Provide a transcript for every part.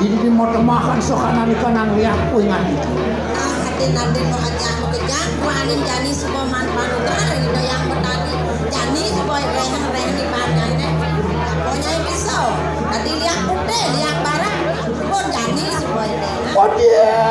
Ini mau makan sokanan lihat kuingan. Hati-hati mau aja aku kejang, kuanin jani semua manfaat negara gitu yang bertani. Jani supaya rehang-rehang di mana ini. Pokoknya pisau. Tadi lihat putih, lihat barang. Pun jani supaya rehang. Oh dia.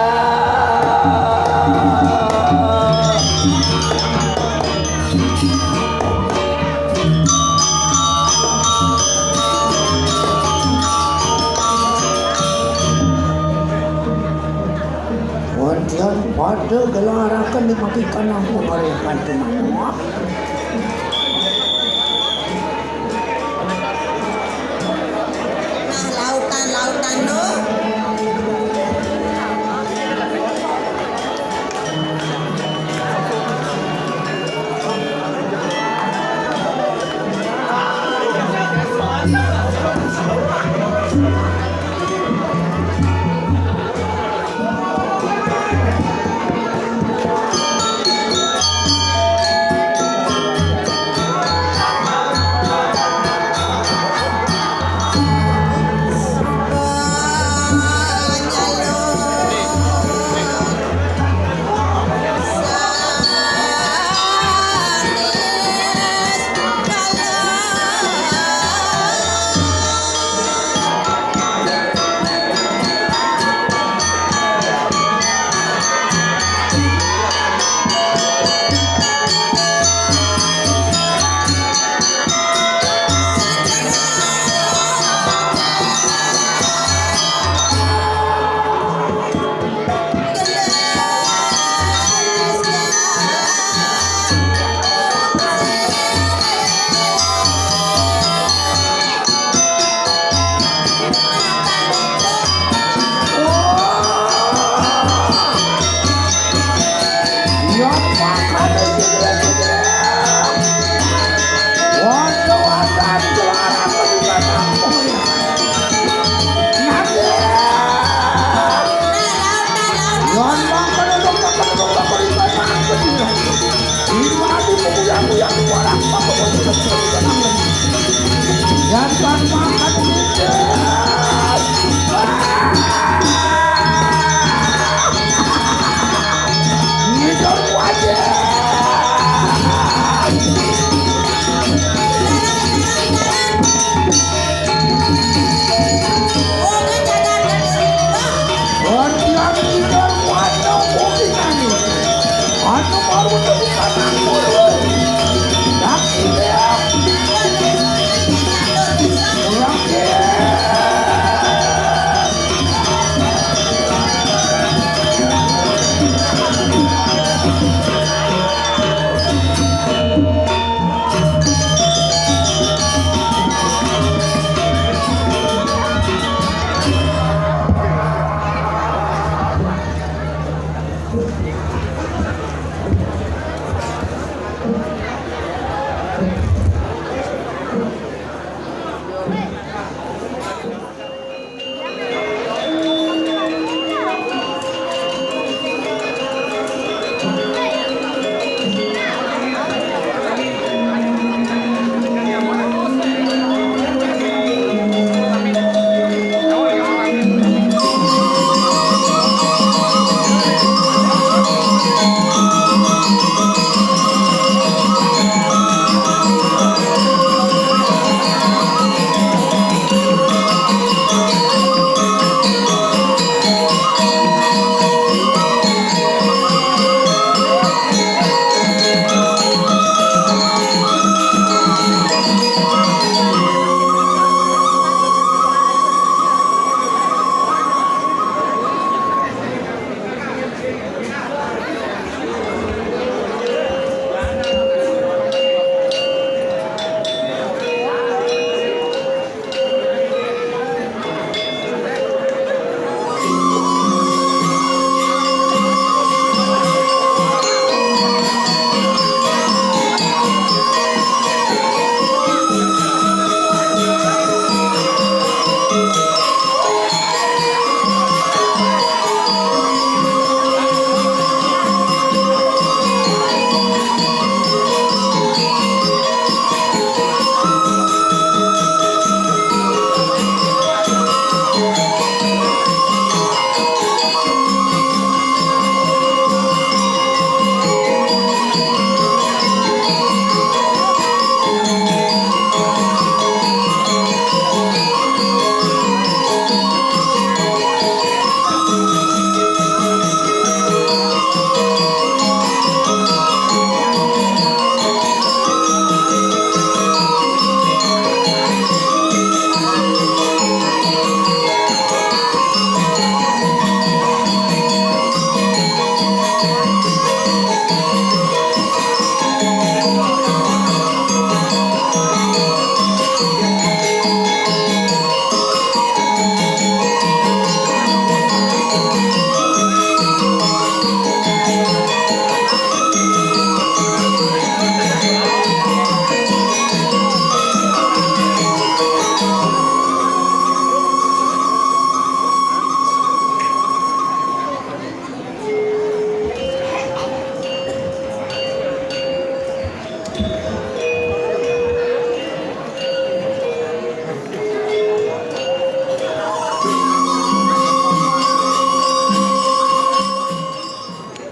Pada gelarakan dimakikan aku mereka teman-teman. Nah, lautan-lautan lo.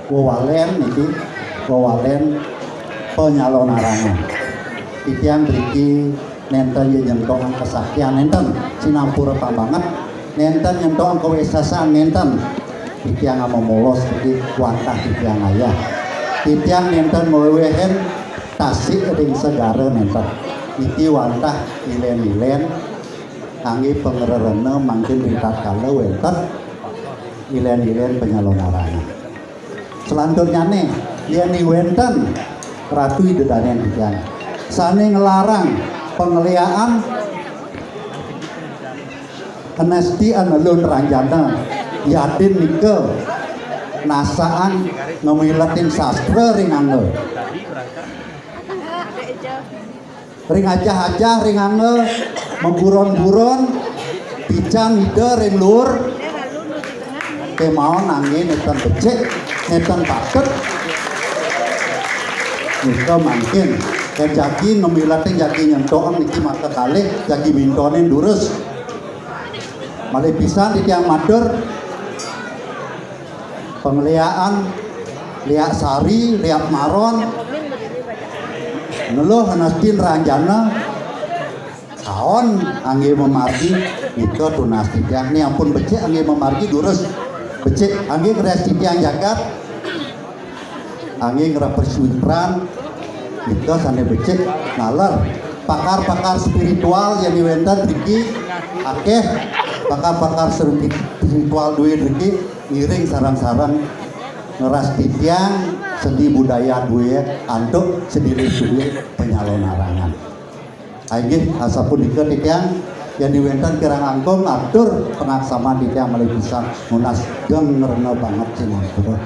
wawalen niki wawalen penyalon arangan. Titiang mriki nenten yen nyentokan kesaktian nenten sinampura banget nenten nyentokan kewesasan nenten. Titiang momolos iki wantah titiang ayah. Titiang nenten mewehen tasik ring segara nenten. Iki wantah ilen-ilen kangge pengererene mangkin ringkat kala wenten ilen-ilen penyalon arangan. Selanjutnya nih yeni wenten ratu dedanen titiang sane ngelarang pengliaan kenesti anelun ranjana yadin nike nasaan ngemiletin sastra ring angel ring aja ring angel memburon-buron bican ide ring lur kemauan nangin netan becek netan paket nika mungkin jaki ngemilatin jaki nyentokan niki mata kali jaki mintonin durus malih pisan di tiang madur pengliaan liak sari liak maron neluh nastin ranjana kaon angge memargi itu tunas tiang ini ampun becek angge memargi durus becek angge kreasi tiang jagat angge ngerepersuitran itu sane becek ngaler pakar-pakar spiritual yang diwenten riki akeh pakar-pakar spiritual duit riki ngiring sarang-sarang ngeras titiang seni budaya duit antuk sediri-sediri penyalon arangan aingih asapun ike titiang yang diwenten kirang angkong atur pengaksama titiang malih bisa munas gengerna banget sinapura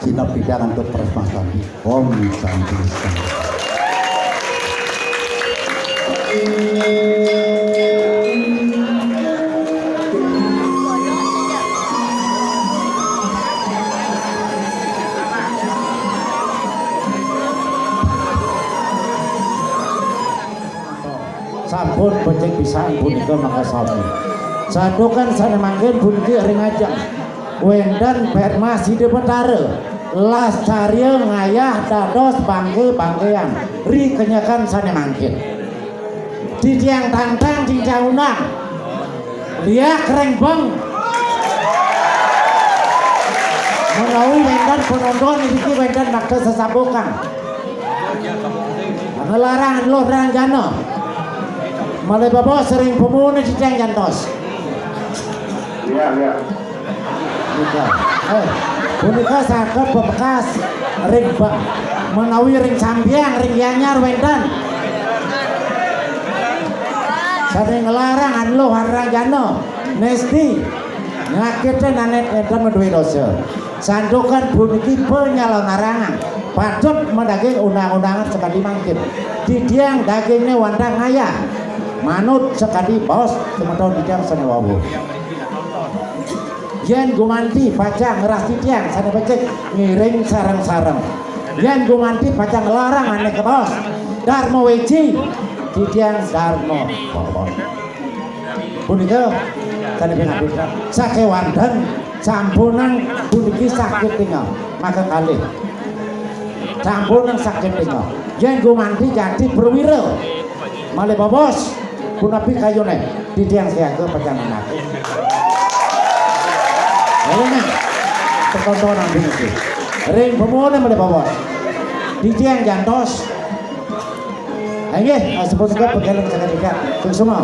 sinap titiang untuk persmasan Om Santi Santi. Sampun becek pisan punika mangga sami. Sandukan sana manggen puniki ring ajang. Wendan permas hide betare. Las carya ngayah dados bangge-banggean. Ri kenyakan sana manggen. Di tiang tantang cincang unang. Liak kereng beng. Menawi wendan penonton iki wendan maksa sesabukan. Ngelarang loh ranjana. Malih bapak sering pemune ciceng jantos. Iya. Punika saged bebekas ring menawi ring sambiang ring yanyar wendan. Sering ngelarang anlo harranjana nesti ngakiten anet enten meduwe dosa. Sandukan puniki penyalon arangan patut mendaging undang-undangan sekali mangkin. Didiang dagingnya wandang ayah. Manut sekali bos sementara dijang sana wawu yen gumanti pacang ngeras titiang sana becek ngiring sarang-sarang yen gumanti pacang ngelarang aneh ke bos Darmo Weji titiang Darmo bobon punika sana pengadukan sakewandan campunan puniki sakit tinggal maka kali campunan sakit tinggal yen gumanti jadi perwira malih bos punapi kayune di tiang siaga perjalanan aku. Ayo pertontonan ini. Ring pemuda mulai bawa. Di tiang jantos. Ayo sebut sebut perjalanan seketika. Semua.